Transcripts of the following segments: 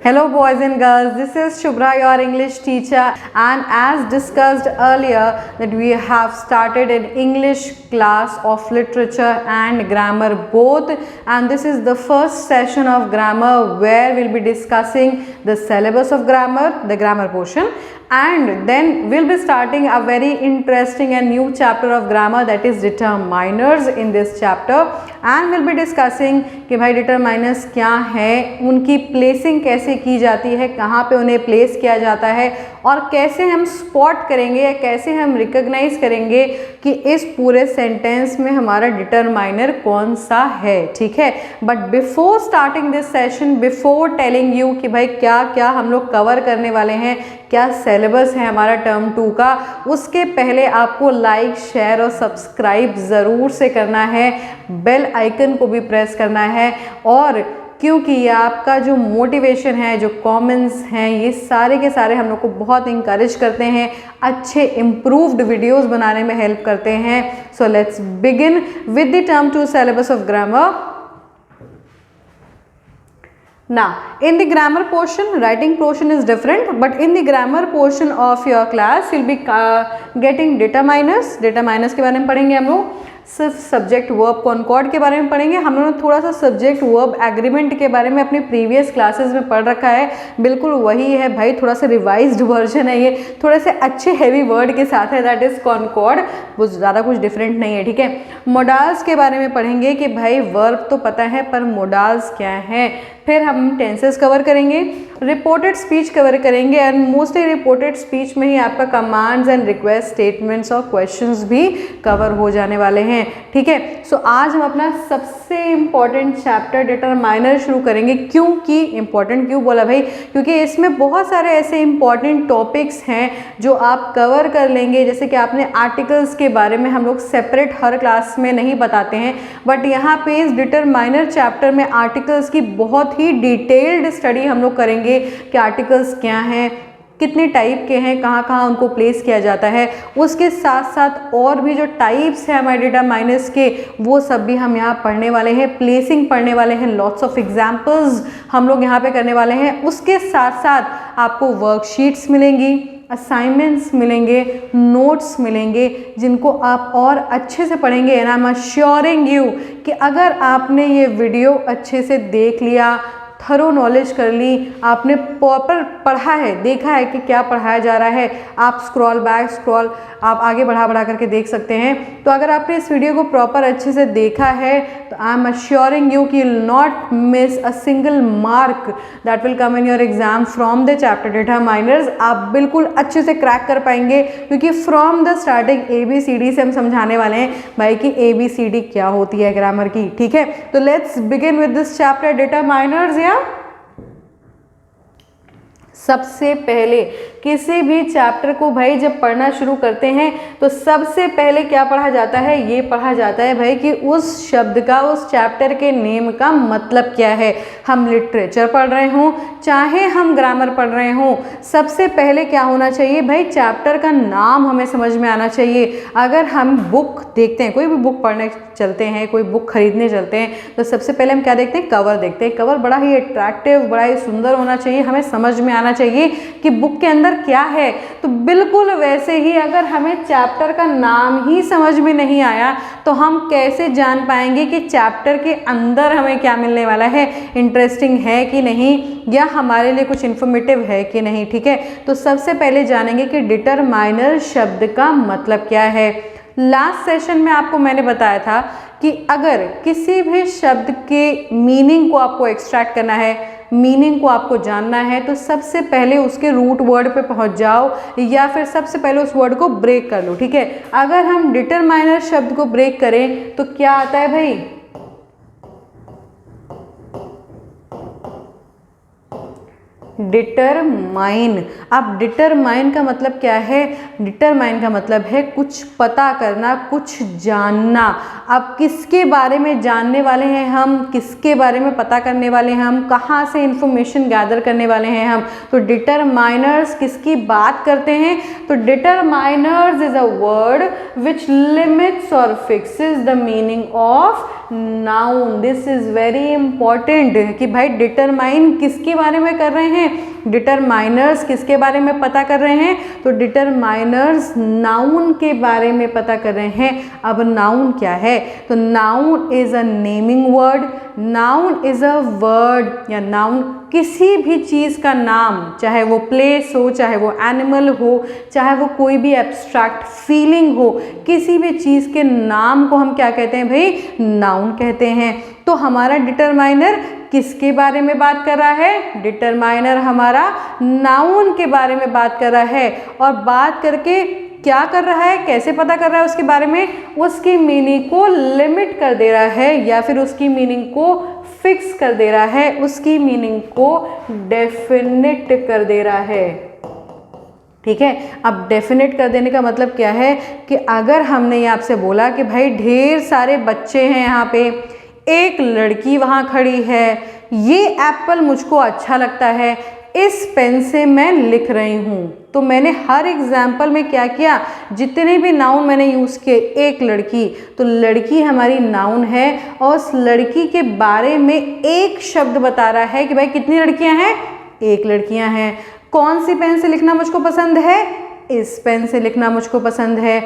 Hello boys and girls, this is Shubhra, your English teacher, and as discussed earlier that we have started an English class of literature and grammar both, and this is the first session of grammar where we'll be discussing the syllabus of grammar, the grammar portion, and then we'll be starting a very interesting and new chapter of grammar, that is determiners in this chapter, and we'll be discussing कि भाई determiners क्या है, उनकी placing कैसे की जाती है, कहाँ पे उन्हें प्लेस किया जाता है और कैसे हम स्पॉट करेंगे या कैसे हम रिकॉग्नाइज करेंगे कि इस पूरे सेंटेंस में हमारा डिटरमाइनर कौन सा है। ठीक है, but before starting this session, before telling you कि भाई क्या क्या हम लोग कवर करने वाले हैं, क्या सिलेबस है हमारा टर्म 2 का, उसके पहले आपको लाइक, शेयर और सब्सक्राइब ज़रूर से करना है, बेल आइकन को भी प्रेस करना है, और क्योंकि ये आपका जो मोटिवेशन है, जो कमेंट्स हैं, ये सारे के सारे हम लोग को बहुत इंकरेज करते हैं, अच्छे इम्प्रूव्ड वीडियोस बनाने में हेल्प करते हैं। So let's begin with the term 2 syllabus of grammar. Now, in the grammar portion, writing portion is different, but in the grammar portion of your class, you'll be getting determiners. Determiners के बारे में पढ़ेंगे हम लोग, सिर्फ subject verb concord के बारे में पढ़ेंगे। हम लोगों ने थोड़ा सा सब्जेक्ट वर्ब एग्रीमेंट के बारे में अपने प्रीवियस क्लासेस में पढ़ रखा है, बिल्कुल वही है भाई, थोड़ा सा रिवाइज्ड वर्जन है ये, थोड़े से अच्छे हैवी वर्ड के साथ है, दैट इज़ कॉनकॉर्ड, वो ज़्यादा कुछ डिफरेंट नहीं है। ठीक है, मोडाल्स के बारे में पढ़ेंगे कि भाई वर्ब तो पता है पर मोडाल्स क्या है, फिर हम टेंसेस कवर करेंगे, रिपोर्टेड स्पीच कवर करेंगे, एंड मोस्टली रिपोर्टेड स्पीच में ही आपका कमांड्स एंड रिक्वेस्ट, स्टेटमेंट्स और क्वेश्चंस भी कवर हो जाने वाले हैं। ठीक है, सो आज हम अपना सबसे इम्पॉर्टेंट चैप्टर डिटरमाइनर शुरू करेंगे। क्योंकि इम्पॉर्टेंट क्यों बोला भाई, क्योंकि इसमें बहुत सारे ऐसे इम्पॉर्टेंट टॉपिक्स हैं जो आप कवर कर लेंगे। जैसे कि आपने आर्टिकल्स के बारे में हम लोग सेपरेट हर क्लास में नहीं बताते हैं, बट यहाँ पे इस डिटरमाइनर चैप्टर में आर्टिकल्स की बहुत ही डिटेल्ड स्टडी हम लोग करेंगे कि आर्टिकल्स क्या हैं, कितने टाइप के हैं, कहाँ कहाँ उनको प्लेस किया जाता है, उसके साथ साथ और भी जो टाइप्स हैं हमारे डिटरमाइनर्स के, वो सब भी हम यहाँ पढ़ने वाले हैं, प्लेसिंग पढ़ने वाले हैं, लॉट्स ऑफ एग्जाम्पल्स हम लोग यहाँ पे करने वाले हैं। उसके साथ साथ आपको वर्कशीट्स मिलेंगी, असाइनमेंट्स मिलेंगे, नोट्स मिलेंगे, जिनको आप और अच्छे से पढ़ेंगे। And I am assuring you कि अगर आपने ये वीडियो अच्छे से देख लिया, थरो नॉलेज कर ली, आपने प्रॉपर पढ़ा है, देखा है कि क्या पढ़ाया जा रहा है, आप स्क्रॉल आप आगे बढ़ा करके देख सकते हैं। तो अगर आपने इस वीडियो को प्रॉपर अच्छे से देखा है तो आई एम अश्योरिंग यू कि you will not miss a single mark that will come in your exam from the chapter determiners. आप बिल्कुल अच्छे से क्रैक कर पाएंगे, क्योंकि फ्रॉम द स्टार्टिंग ABCD से हम समझाने वाले हैं भाई कि ABCD क्या होती है ग्रामर की। ठीक है, तो let's begin with this chapter determiners. या सबसे पहले किसी भी चैप्टर को भाई जब पढ़ना शुरू करते हैं तो सबसे पहले क्या पढ़ा जाता है, ये पढ़ा जाता है भाई कि उस शब्द का, उस चैप्टर के नेम का मतलब क्या है। हम लिटरेचर पढ़ रहे हों चाहे हम ग्रामर पढ़ रहे हों, सबसे पहले क्या होना चाहिए भाई, चैप्टर का नाम हमें समझ में आना चाहिए। अगर हम बुक देखते हैं, कोई भी बुक पढ़ने चलते हैं, कोई बुक खरीदने चलते हैं, तो सबसे पहले हम क्या देखते हैं, कवर देखते हैं। कवर बड़ा ही अट्रैक्टिव, बड़ा ही सुंदर होना चाहिए, हमें समझ में आना चाहिए कि बुक के अंदर क्या है। तो बिल्कुल वैसे ही अगर हमें चैप्टर का नाम ही समझ में नहीं आया तो हम कैसे जान पाएंगे कि चैप्टर के अंदर हमें क्या मिलने वाला है, इंटरेस्टिंग है कि नहीं, या हमारे लिए कुछ इन्फॉर्मेटिव है कि नहीं। ठीक है, तो सबसे पहले जानेंगे कि डिटरमाइनर शब्द का मतलब क्या है। लास्ट सेशन में आपको मैंने बताया था कि अगर किसी भी शब्द के मीनिंग को आपको एक्सट्रैक्ट करना है, मीनिंग को आपको जानना है, तो सबसे पहले उसके रूट वर्ड पे पहुंच जाओ, या फिर सबसे पहले उस वर्ड को ब्रेक कर लो। ठीक है, अगर हम डिटरमाइनर शब्द को ब्रेक करें तो क्या आता है भाई, डिटरमाइन। अब डिटरमाइन का मतलब क्या है, डिटरमाइन का मतलब है कुछ पता करना, कुछ जानना। अब किसके बारे में जानने वाले हैं हम, किसके बारे में पता करने वाले हैं हम, कहाँ से इंफॉर्मेशन गैदर करने वाले हैं हम। तो डिटरमाइनर्स किसकी बात करते हैं, तो determiners is a word which limits और fixes the meaning of noun. This is very important कि भाई डिटरमाइन किसके बारे में कर रहे हैं, डिटरमाइनर्स किसके बारे में पता कर रहे हैं, तो डिटरमाइनर्स नाउन के बारे में पता कर रहे हैं। अब नाउन क्या है, तो noun is a naming word, noun is a word या नाउन किसी भी चीज़ का नाम, चाहे वो प्लेस हो, चाहे वो एनिमल हो, चाहे वो कोई भी एब्स्ट्रैक्ट फीलिंग हो, किसी भी चीज़ के नाम को हम क्या कहते हैं भाई, नाउन कहते हैं। तो हमारा डिटरमाइनर किसके बारे में बात कर रहा है, डिटरमाइनर हमारा नाउन के बारे में बात कर रहा है। और बात करके क्या कर रहा है, कैसे पता कर रहा है उसके बारे में, उसकी मीनिंग को लिमिट कर दे रहा है या फिर उसकी मीनिंग को फिक्स कर दे रहा है, उसकी मीनिंग को डेफिनिट कर दे रहा है। ठीक है, अब डेफिनेट कर देने का मतलब क्या है कि अगर हमने ये आपसे बोला कि भाई ढेर सारे बच्चे हैं यहाँ पे, एक लड़की वहाँ खड़ी है, ये एप्पल मुझको अच्छा लगता है, इस पेन से मैं लिख रही हूँ, तो मैंने हर एग्जाम्पल में क्या किया, जितने भी नाउन मैंने यूज़ किए, एक लड़की, तो लड़की हमारी नाउन है और उस लड़की के बारे में एक शब्द बता रहा है कि भाई कितनी लड़कियाँ हैं, एक लड़कियाँ हैं। कौन सी पेन से लिखना मुझको पसंद है, इस पेन से लिखना मुझको पसंद है,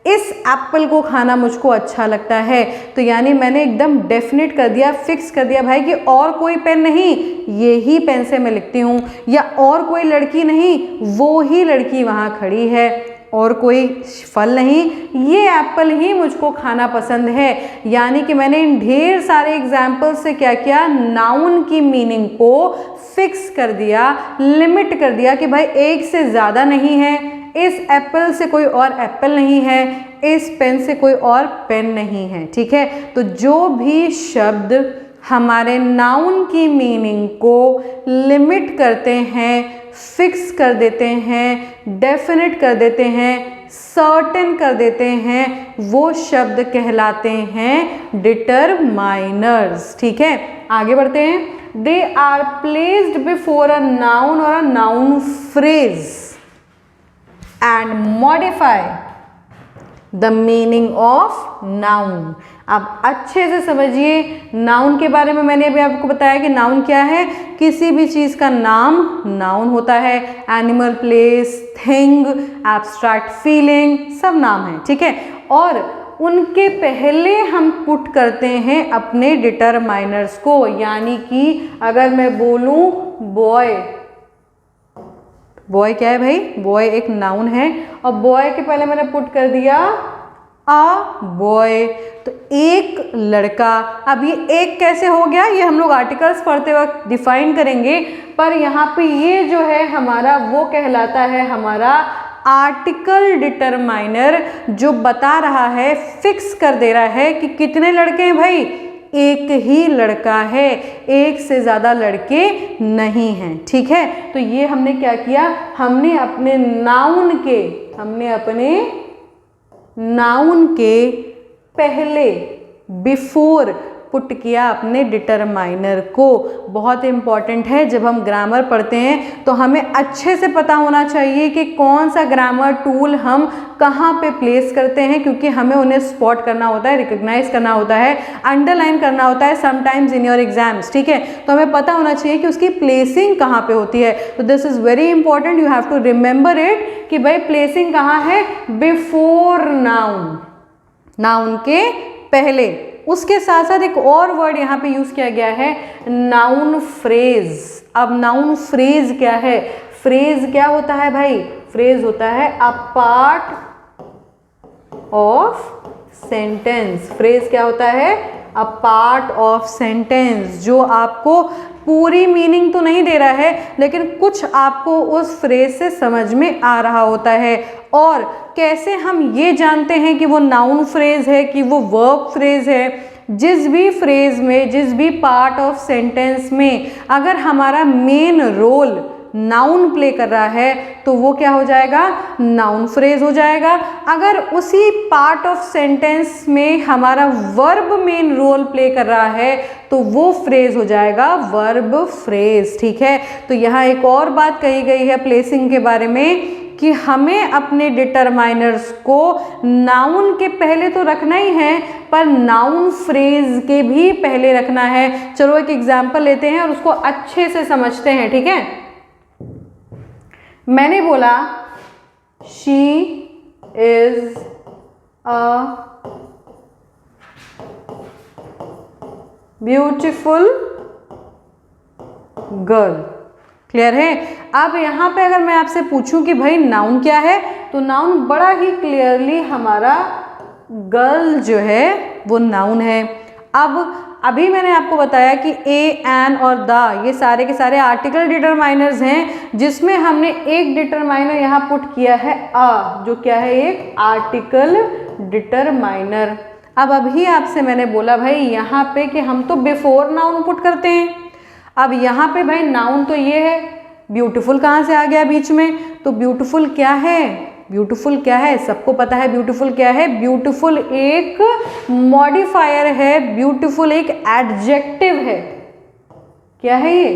इस एप्पल को खाना मुझको अच्छा लगता है। तो यानी मैंने एकदम डेफिनेट कर दिया, फिक्स कर दिया भाई कि और कोई पेन नहीं, ये ही पेन से मैं लिखती हूँ, या और कोई लड़की नहीं, वो ही लड़की वहाँ खड़ी है, और कोई फल नहीं, ये एप्पल ही मुझको खाना पसंद है। यानी कि मैंने इन ढेर सारे एग्जाम्पल से क्या किया, नाउन की मीनिंग को फिक्स कर दिया, लिमिट कर दिया कि भाई एक से ज़्यादा नहीं है, इस एप्पल से कोई और एप्पल नहीं है, इस पेन से कोई और पेन नहीं है। ठीक है, तो जो भी शब्द हमारे नाउन की मीनिंग को लिमिट करते हैं, फिक्स कर देते हैं, डेफिनेट कर देते हैं, सर्टेन कर देते हैं, वो शब्द कहलाते हैं डिटरमाइनर्स। ठीक है, आगे बढ़ते हैं। They are placed before a noun और a noun phrase and modify the meaning of noun। अब अच्छे से समझिए, नाउन के बारे में मैंने अभी आपको बताया कि नाउन क्या है, किसी भी चीज़ का नाम नाउन होता है, animal, place, thing, abstract feeling, सब नाम है। ठीक है, और उनके पहले हम पुट करते हैं अपने डिटरमाइनर्स को। यानी कि अगर मैं बोलूँ बॉय, बॉय क्या है भाई, बॉय एक नाउन है, और बॉय के पहले मैंने पुट कर दिया अ बॉय, तो एक लड़का। अब ये एक कैसे हो गया, ये हम लोग आर्टिकल्स पढ़ते वक्त डिफाइन करेंगे, पर यहाँ पे ये जो है हमारा वो कहलाता है हमारा आर्टिकल डिटरमाइनर, जो बता रहा है, फिक्स कर दे रहा है कि कितने लड़के हैं भाई, एक ही लड़का है, एक से ज़्यादा लड़के नहीं हैं। ठीक है, तो ये हमने क्या किया, हमने अपने नाउन के पहले बिफोर पुट किया अपने डिटरमाइनर को। बहुत इंपॉर्टेंट है, जब हम ग्रामर पढ़ते हैं तो हमें अच्छे से पता होना चाहिए कि कौन सा ग्रामर टूल हम कहाँ पे प्लेस करते हैं, क्योंकि हमें उन्हें स्पॉट करना होता है, रिकॉग्नाइज करना होता है, अंडरलाइन करना होता है समटाइम्स इन योर एग्जाम्स। ठीक है, तो हमें पता होना चाहिए कि उसकी प्लेसिंग कहाँ पे होती है। तो this is very important, you have to remember it कि भाई प्लेसिंग कहाँ है, बिफोर नाउन, नाउन के पहले। उसके साथ साथ एक और वर्ड यहाँ पे यूज़ किया गया है, नाउन फ्रेज। अब नाउन फ्रेज क्या है, फ्रेज क्या होता है भाई, फ्रेज होता है a part of sentence. Phrase क्या होता है, अ पार्ट ऑफ सेंटेंस, जो आपको पूरी मीनिंग तो नहीं दे रहा है, लेकिन कुछ आपको उस फ्रेज से समझ में आ रहा होता है। और कैसे हम ये जानते हैं कि वो नाउन फ्रेज है कि वो वर्ब फ्रेज है, जिस भी फ्रेज में, जिस भी पार्ट ऑफ सेंटेंस में अगर हमारा मेन रोल नाउन प्ले कर रहा है तो वो क्या हो जाएगा, नाउन फ्रेज हो जाएगा। अगर उसी पार्ट ऑफ सेंटेंस में हमारा वर्ब मेन रोल प्ले कर रहा है तो वो फ्रेज हो जाएगा वर्ब फ्रेज। ठीक है, तो यहाँ एक और बात कही गई है प्लेसिंग के बारे में कि कि हमें अपने डिटरमाइनर्स को नाउन के पहले तो रखना ही है, पर नाउन फ्रेज के भी पहले रखना है। चलो एक एग्जाम्पल लेते हैं और उसको अच्छे से समझते हैं, ठीक है। मैंने बोला she is a beautiful girl. Clear है। अब यहाँ पे अगर मैं आपसे पूछूं कि भाई नाउन क्या है, तो नाउन बड़ा ही क्लियरली हमारा गर्ल जो है वो नाउन है। अब अभी मैंने आपको बताया कि ए, एन और द ये सारे के सारे आर्टिकल डिटरमाइनर्स हैं, जिसमें हमने एक डिटरमाइनर यहाँ पुट किया है अ, जो क्या है एक आर्टिकल डिटरमाइनर। अब अभी आपसे मैंने बोला भाई यहाँ पे कि हम तो बिफोर नाउन पुट करते हैं। अब यहाँ पे भाई नाउन तो ये है, ब्यूटीफुल कहाँ से आ गया बीच में, तो ब्यूटीफुल क्या है, ब्यूटीफुल क्या है, सबको पता है ब्यूटीफुल क्या है। ब्यूटीफुल एक मॉडिफायर है, ब्यूटीफुल एक एडजेक्टिव है। क्या है ये,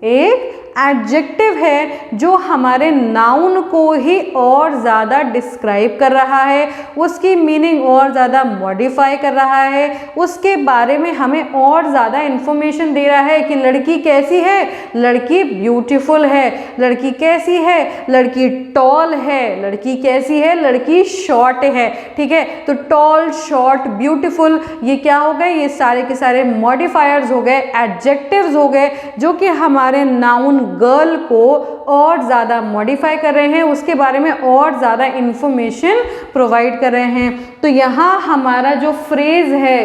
एक एडजेक्टिव है जो हमारे नाउन को ही और ज़्यादा डिस्क्राइब कर रहा है, उसकी मीनिंग और ज़्यादा मॉडिफाई कर रहा है, उसके बारे में हमें और ज़्यादा इन्फॉर्मेशन दे रहा है कि लड़की कैसी है, लड़की ब्यूटीफुल है। लड़की कैसी है, लड़की टॉल है। लड़की कैसी है, लड़की शॉर्ट है। ठीक है, तो टॉल, शॉर्ट, ब्यूटीफुल ये क्या हो गए, ये सारे के सारे मॉडिफायर्स हो गए, एडजेक्टिव्स हो गए, जो कि हमारे नाउन गर्ल को और ज़्यादा मॉडिफाई कर रहे हैं, उसके बारे में और ज़्यादा इंफॉर्मेशन प्रोवाइड कर रहे हैं। तो यहाँ हमारा जो फ्रेज है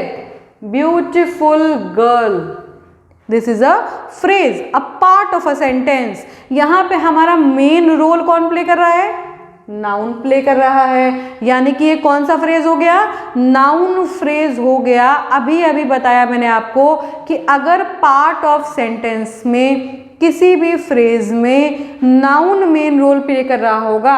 beautiful girl, this is a phrase, a part of a sentence. यहाँ पे हमारा मेन रोल कौन प्ले कर रहा है, नाउन प्ले कर रहा है। यानी कि ये कौन सा फ्रेज हो गया, नाउन फ्रेज हो गया। अभी अभी बताया मैंने आपको कि अगर पार्ट ऑफ सेंटेंस में किसी भी फ्रेज में नाउन मेन रोल प्ले कर रहा होगा,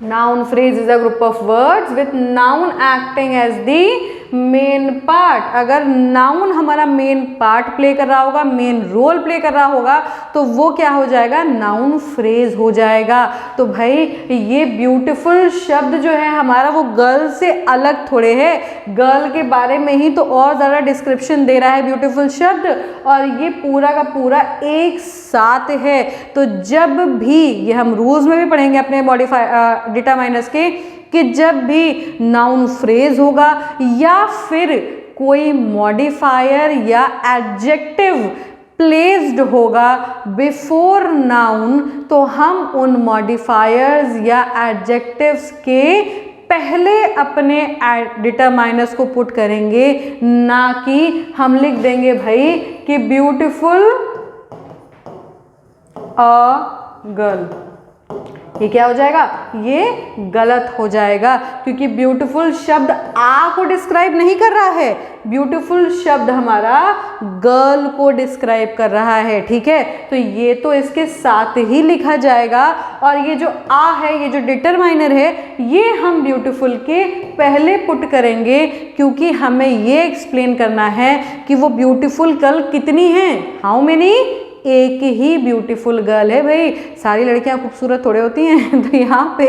noun phrase is a group of words with noun acting as the main part. अगर नाउन हमारा मेन पार्ट प्ले कर रहा होगा, मेन रोल प्ले कर रहा होगा, तो वो क्या हो जाएगा, नाउन फ्रेज हो जाएगा। तो भाई ये ब्यूटीफुल शब्द जो है हमारा वो गर्ल से अलग थोड़े है, गर्ल के बारे में ही तो और ज़्यादा डिस्क्रिप्शन दे रहा है ब्यूटीफुल शब्द, और ये पूरा का पूरा एक साथ है। तो जब भी ये हम रूल्स में भी पढ़ेंगे अपने मॉडिफाई डिटरमाइनर्स के, कि जब भी नाउन फ्रेज होगा या फिर कोई मॉडिफायर या एडजेक्टिव प्लेस्ड होगा बिफोर नाउन, तो हम उन मॉडिफायर्स या एडजेक्टिव्स के पहले अपने डिटरमाइनर्स को पुट करेंगे, ना कि हम लिख देंगे भाई कि ब्यूटीफुल अ गर्ल। ये क्या हो जाएगा, ये गलत हो जाएगा, क्योंकि ब्यूटीफुल शब्द आ को डिस्क्राइब नहीं कर रहा है, ब्यूटीफुल शब्द हमारा गर्ल को डिस्क्राइब कर रहा है। ठीक है, तो ये तो इसके साथ ही लिखा जाएगा। और ये जो आ है, ये जो डिटरमाइनर है, ये हम ब्यूटीफुल के पहले पुट करेंगे, क्योंकि हमें ये एक्सप्लेन करना है कि वो ब्यूटीफुल गर्ल कितनी है, हाउ मेनी, एक ही ब्यूटीफुल गर्ल है। भाई सारी लड़कियां खूबसूरत थोड़े होती हैं, तो यहाँ पे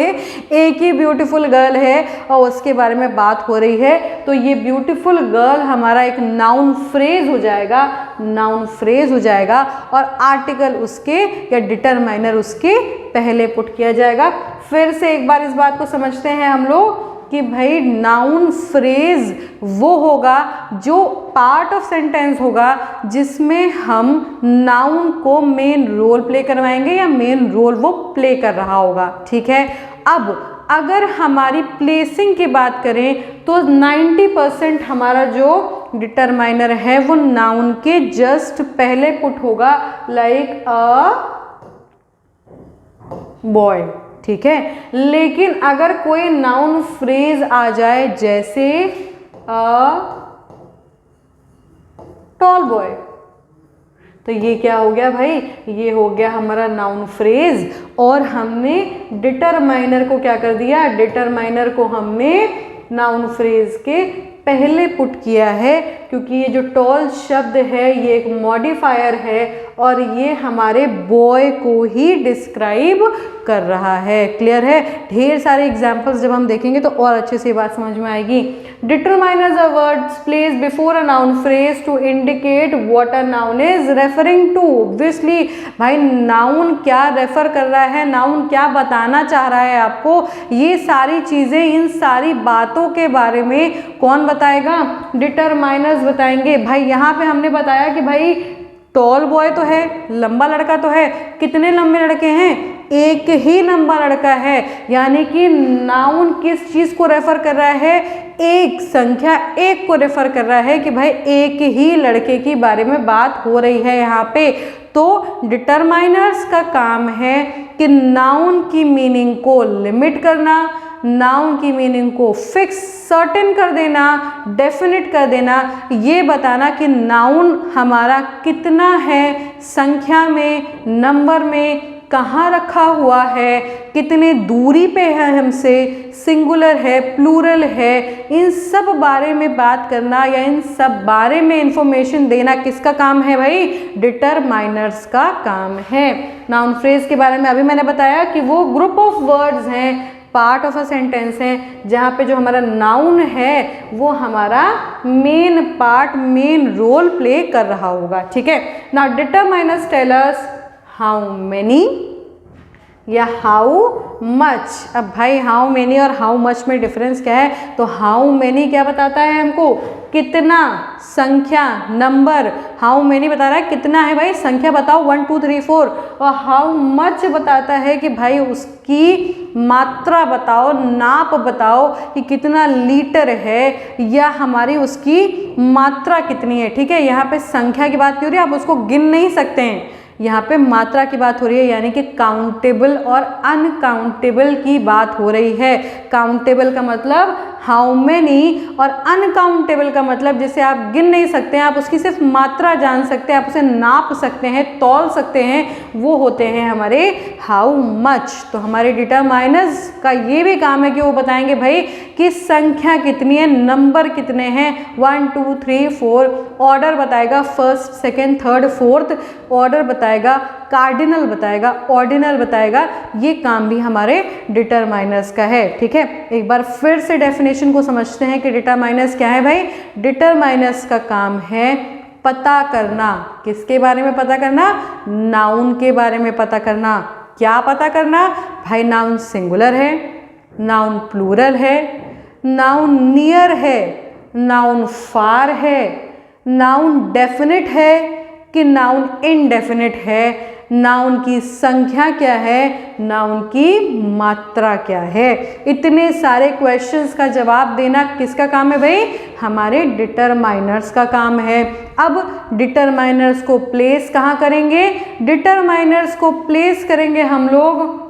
एक ही ब्यूटीफुल गर्ल है और उसके बारे में बात हो रही है। तो ये ब्यूटीफुल गर्ल हमारा एक नाउन फ्रेज हो जाएगा, नाउन फ्रेज हो जाएगा, और आर्टिकल उसके या डिटरमाइनर उसके पहले पुट किया जाएगा। फिर से एक बार इस बात को समझते हैं हम लोग कि भाई नाउन फ्रेज वो होगा जो पार्ट ऑफ सेंटेंस होगा जिसमें हम नाउन को मेन रोल प्ले करवाएंगे या मेन रोल वो प्ले कर रहा होगा। ठीक है, अब अगर हमारी प्लेसिंग की बात करें तो 90% हमारा जो डिटरमाइनर है वो नाउन के जस्ट पहले पुट होगा, लाइक अ बॉय। ठीक है, लेकिन अगर कोई नाउन फ्रेज आ जाए जैसे अ टॉल बॉय, तो ये क्या हो गया भाई, ये हो गया हमारा नाउन फ्रेज। और हमने डिटरमाइनर को क्या कर दिया, डिटरमाइनर को हमने नाउन फ्रेज के पहले पुट किया है, क्योंकि ये जो टॉल शब्द है ये एक मॉडिफायर है और ये हमारे बॉय को ही डिस्क्राइब कर रहा है। क्लियर है? ढेर सारे एग्जाम्पल्स जब हम देखेंगे तो और अच्छे से बात समझ में आएगी। Determiners are words placed before a noun phrase to indicate what a noun is referring to. Obviously भाई नाउन क्या रेफर कर रहा है, नाउन क्या बताना चाह रहा है आपको, ये सारी चीजें, इन सारी बातों के बारे में कौन बताएगा? डिटरमाइनर्स बताएंगे। भाई यहाँ पे हमने बताया कि भाई टॉल बॉय तो है, लंबा लड़का तो है। कितने लंबे लड़के हैं? एक ही लंबा लड़का है। यानी कि नाउन किस चीज को रेफर कर रहा है? एक संख्या एक को रेफर कर रहा है कि भाई एक ही लड़के के बारे में बात हो रही है यहाँ पे। तो डिटरमाइनर्स का काम है कि नाउन की मीनिंग को लिमिट करना, नाउन की मीनिंग को फिक्स सर्टेन कर देना, डेफिनेट कर देना, ये बताना कि नाउन हमारा कितना है, संख्या में, नंबर में, कहाँ रखा हुआ है, कितने दूरी पे है हमसे, सिंगुलर है, प्लूरल है, इन सब बारे में बात करना या इन सब बारे में इंफॉर्मेशन देना किसका काम है भाई? डिटरमाइनर्स का काम है। नाउन फ्रेज के बारे में अभी मैंने बताया कि वो ग्रुप ऑफ वर्ड्स हैं, पार्ट ऑफ अ सेंटेंस है, जहाँ पे जो हमारा नाउन है वो हमारा main part, main role play कर रहा होगा। ठीक है? Now determiners tell us how many या हाउ मच। अब भाई हाउ मेनी और हाउ मच में डिफरेंस क्या है? तो हाउ मेनी क्या बताता है हमको? कितना, संख्या, नंबर। हाउ मेनी बता रहा है कितना है भाई, संख्या बताओ 1 2 3 4। और हाउ मच बताता है कि भाई उसकी मात्रा बताओ, नाप बताओ कि कितना लीटर है या हमारी उसकी मात्रा कितनी है। ठीक है? यहाँ पे संख्या की बात नहीं हो रही, आप उसको गिन नहीं सकते हैं, यहाँ पे मात्रा की बात हो रही है, यानी कि काउंटेबल और अनकाउंटेबल की बात हो रही है। काउंटेबल का मतलब हाउ मेनी और अनकाउंटेबल का मतलब जिसे आप गिन नहीं सकते हैं, आप उसकी सिर्फ मात्रा जान सकते हैं, आप उसे नाप सकते हैं, तौल सकते हैं, वो होते हैं हमारे हाउ मच। तो हमारे डिटरमाइनर्स का ये भी काम है कि वो बताएंगे भाई कि संख्या कितनी है, नंबर कितने हैं, 1 2 3 4, ऑर्डर बताएगा, first second third fourth, order बताएगा, कार्डिनल बताएगा, ऑर्डिनल बताएगा। ये काम भी हमारे डिटरमाइनर्स का है। ठीक है? एक बार फिर से डेफिनेशन को समझते हैं कि डिटरमाइनर्स क्या है भाई। डिटरमाइनर्स का काम है पता करना। किसके बारे में पता करना? नाउन के बारे में पता करना। क्या पता करना भाई? नाउन सिंगुलर है, नाउन प्लूरल है, नाउन नियर है, नाउन फार है, नाउन डेफिनेट है कि नाउन इनडेफिनेट है, नाउन की संख्या क्या है, नाउन की मात्रा क्या है। इतने सारे क्वेश्चंस का जवाब देना किसका काम है भाई? हमारे डिटरमाइनर्स का काम है। अब डिटरमाइनर्स को प्लेस कहाँ करेंगे? डिटरमाइनर्स को प्लेस करेंगे हम लोग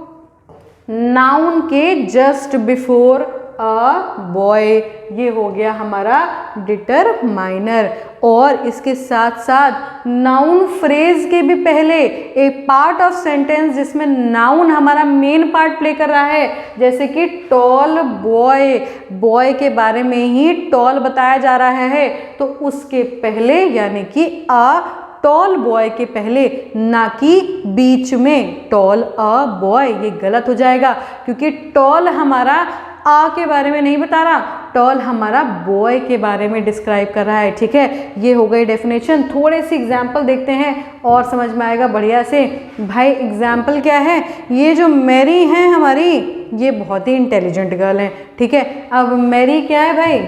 नाउन के जस्ट बिफोर अ बॉय। ये हो गया हमारा डिटरमाइनर। और इसके साथ साथ नाउन फ्रेज के भी पहले एक पार्ट ऑफ सेंटेंस जिसमें नाउन हमारा मेन पार्ट प्ले कर रहा है, जैसे कि टॉल बॉय, बॉय के बारे में ही टॉल बताया जा रहा है, तो उसके पहले यानी कि अ टॉल बॉय के पहले, ना कि बीच में टॉल अ बॉय। ये गलत हो जाएगा क्योंकि टॉल हमारा आ के बारे में नहीं बता रहा, टॉल हमारा बॉय के बारे में डिस्क्राइब कर रहा है। ठीक है? ये हो गई डेफिनेशन। थोड़े से एग्जाम्पल देखते हैं और समझ में आएगा बढ़िया से। भाई एग्जाम्पल क्या है? ये जो मैरी हैं हमारी, ये बहुत ही इंटेलिजेंट गर्ल हैं। ठीक है? अब मैरी क्या है भाई?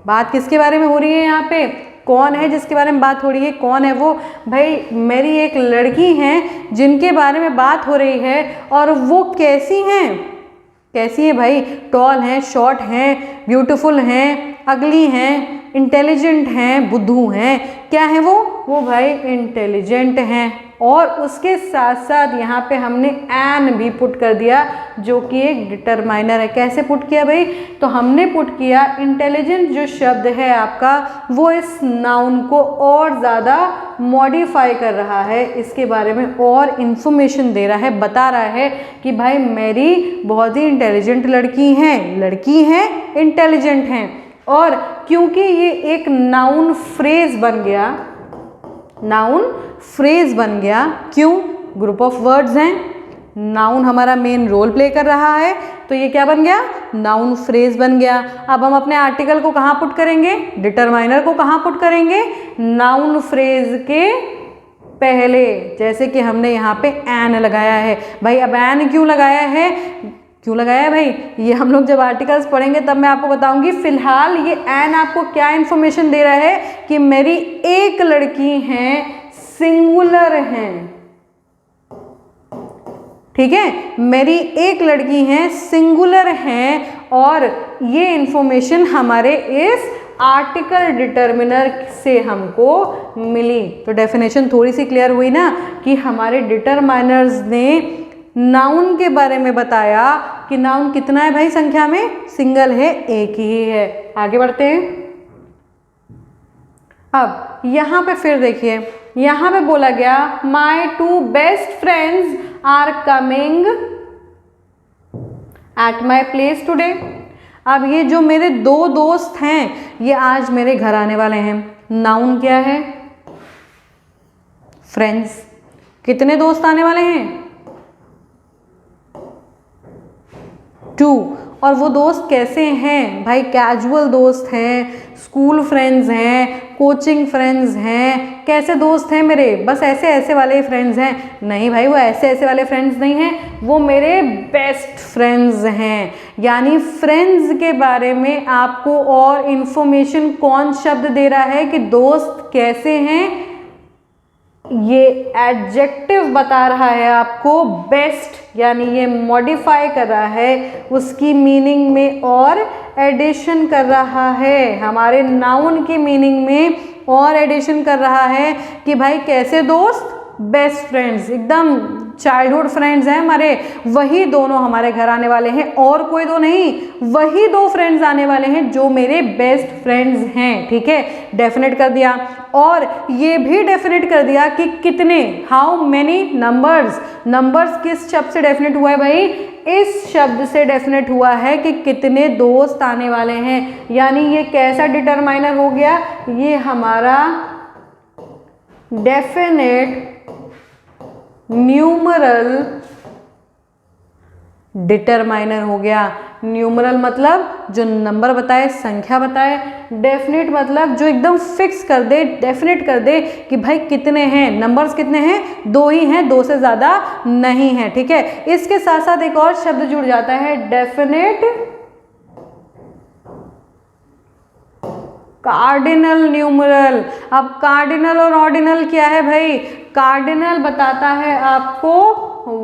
बात किसके बारे में हो रही है यहाँ पे? कौन है जिसके बारे में बात हो रही है? कौन है वो? भाई मैरी एक लड़की हैं जिनके बारे में बात हो रही है। और वो कैसी हैं? कैसी है भाई? टॉल हैं, शॉर्ट हैं, ब्यूटीफुल हैं, अगली हैं, इंटेलिजेंट हैं, बुद्धू हैं। क्या है वो? वो भाई इंटेलिजेंट हैं। और उसके साथ साथ यहाँ पे हमने एन भी पुट कर दिया जो कि एक डिटरमाइनर है। कैसे पुट किया भाई? तो हमने पुट किया इंटेलिजेंट जो शब्द है आपका, वो इस नाउन को और ज़्यादा मॉडिफाई कर रहा है, इसके बारे में और इन्फॉर्मेशन दे रहा है, बता रहा है कि भाई मेरी बहुत ही इंटेलिजेंट लड़की हैं, इंटेलिजेंट हैं। और क्योंकि ये एक नाउन फ्रेज बन गया, नाउन फ्रेज बन गया। क्यों? ग्रुप ऑफ वर्ड्स हैं, नाउन हमारा मेन रोल प्ले कर रहा है, तो ये क्या बन गया? नाउन फ्रेज बन गया। अब हम अपने आर्टिकल को कहाँ पुट करेंगे? डिटरमाइनर को कहाँ पुट करेंगे? नाउन फ्रेज के पहले, जैसे कि हमने यहाँ पे एन लगाया है। भाई अब एन क्यों लगाया है? क्यों लगाया है भाई? ये हम लोग जब आर्टिकल्स पढ़ेंगे तब मैं आपको बताऊंगी। फिलहाल ये एन आपको क्या इन्फॉर्मेशन दे रहा है कि मेरी एक लड़की है, सिंगुलर हैं, ठीक है, मेरी एक लड़की है, सिंगुलर हैं, और ये इंफॉर्मेशन हमारे इस आर्टिकल डिटर्मिनर से हमको मिली। तो डेफिनेशन थोड़ी सी क्लियर हुई ना कि हमारे डिटरमाइनर्स ने नाउन के बारे में बताया कि नाउन कितना है भाई संख्या में? सिंगल है, एक ही है। आगे बढ़ते हैं। अब यहाँ पे फिर देखिए, यहाँ पे बोला गया my 2 best friends are coming at my place today. अब ये जो मेरे 2 दोस्त हैं ये आज मेरे घर आने वाले हैं। नाउन क्या है? फ्रेंड्स। कितने दोस्त आने वाले हैं? 2। और वो दोस्त कैसे हैं भाई? कैजुअल दोस्त हैं, स्कूल फ्रेंड्स हैं, कोचिंग फ्रेंड्स हैं। कैसे दोस्त हैं मेरे? बस ऐसे ऐसे वाले फ्रेंड्स हैं? नहीं भाई, वो ऐसे ऐसे वाले फ्रेंड्स नहीं हैं, वो मेरे बेस्ट फ्रेंड्स हैं। यानी फ्रेंड्स के बारे में आपको और इन्फॉर्मेशन कौन शब्द दे रहा है कि दोस्त कैसे हैं? ये एडजेक्टिव बता रहा है आपको बेस्ट, यानी ये मॉडिफाई कर रहा है उसकी मीनिंग में और एडिशन कर रहा है, हमारे नाउन की मीनिंग में और एडिशन कर रहा है कि भाई कैसे दोस्त? बेस्ट फ्रेंड्स, एकदम चाइल्डहुड फ्रेंड्स हैं हमारे, वही दोनों हमारे घर आने वाले हैं, और कोई दो नहीं, वही 2 फ्रेंड्स आने वाले हैं जो मेरे बेस्ट फ्रेंड्स हैं। ठीक है, डेफिनेट कर दिया। और ये भी डेफिनेट कर दिया कि कितने, हाउ मेनी नंबर्स। नंबर्स किस शब्द से डेफिनेट हुआ है भाई? इस शब्द से डेफिनेट हुआ है कि कितने दोस्त आने वाले हैं। यानी ये कैसा डिटरमाइनर हो गया? ये हमारा डेफिनेट न्यूमरल डिटरमाइनर हो गया। न्यूमरल मतलब जो नंबर बताए, संख्या बताए। डेफिनेट मतलब जो एकदम फिक्स कर दे, डेफिनेट कर दे कि भाई कितने हैं, नंबर्स कितने हैं? 2 ही हैं, 2 से ज़्यादा नहीं है। ठीक है, इसके साथ साथ एक और शब्द जुड़ जाता है, डेफिनेट कार्डिनल न्यूमरल। अब कार्डिनल और ऑर्डिनल क्या है भाई? कार्डिनल बताता है आपको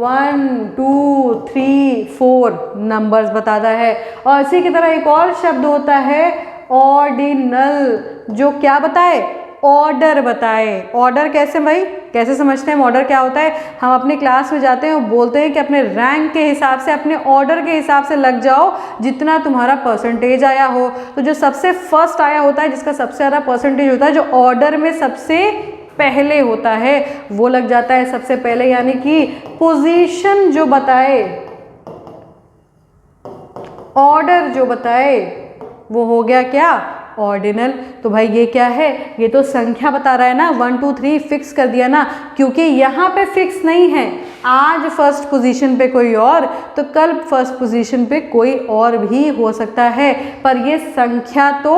1 2 3 4 नंबर्स बताता है, और इसी की तरह एक और शब्द होता है ऑर्डिनल, जो क्या बताए? ऑर्डर बताए। ऑर्डर कैसे भाई? कैसे समझते हैं ऑर्डर क्या होता है? हम अपनी क्लास में जाते हैं और बोलते हैं कि अपने रैंक के हिसाब से, अपने ऑर्डर के हिसाब से लग जाओ, जितना तुम्हारा परसेंटेज आया हो। तो जो सबसे फर्स्ट आया होता है, जिसका सबसे ज़्यादा परसेंटेज होता है, जो ऑर्डर में सबसे पहले होता है, वो लग जाता है सबसे पहले। यानी कि पोजीशन जो बताए, ऑर्डर जो बताए, वो हो गया क्या? ऑर्डिनल। तो भाई ये क्या है? ये तो संख्या बता रहा है ना, 1 2 3 फिक्स कर दिया ना, क्योंकि यहाँ पे फिक्स नहीं है। आज फर्स्ट पोजीशन पे कोई और, तो कल फर्स्ट पोजीशन पे कोई और भी हो सकता है, पर ये संख्या तो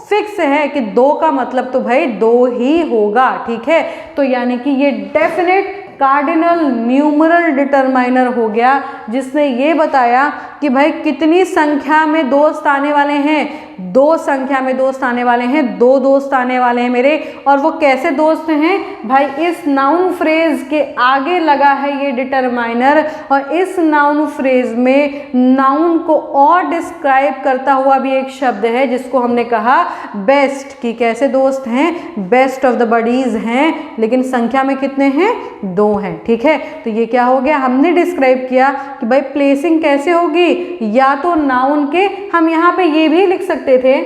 फिक्स है कि 2 का मतलब तो भाई 2 ही होगा। ठीक है, तो यानी कि ये डेफिनेट कार्डिनल न्यूमरल डिटरमाइनर हो गया, जिसने ये बताया कि भाई कितनी संख्या में दोस्त आने वाले हैं। 2 संख्या में दोस्त आने वाले हैं, 2 दोस्त आने वाले हैं मेरे। और वो कैसे दोस्त हैं भाई? इस नाउन फ्रेज के आगे लगा है ये डिटरमाइनर, और इस नाउन फ्रेज में नाउन को और डिस्क्राइब करता हुआ भी एक शब्द है जिसको हमने कहा बेस्ट, कि कैसे दोस्त हैं? बेस्ट ऑफ द बडीज हैं, लेकिन संख्या में कितने हैं? 2 हैं। ठीक है, तो ये क्या हो गया? हमने डिस्क्राइब किया कि भाई प्लेसिंग कैसे होगी, या तो नाउन के, हम यहाँ पे ये भी लिख सकते थे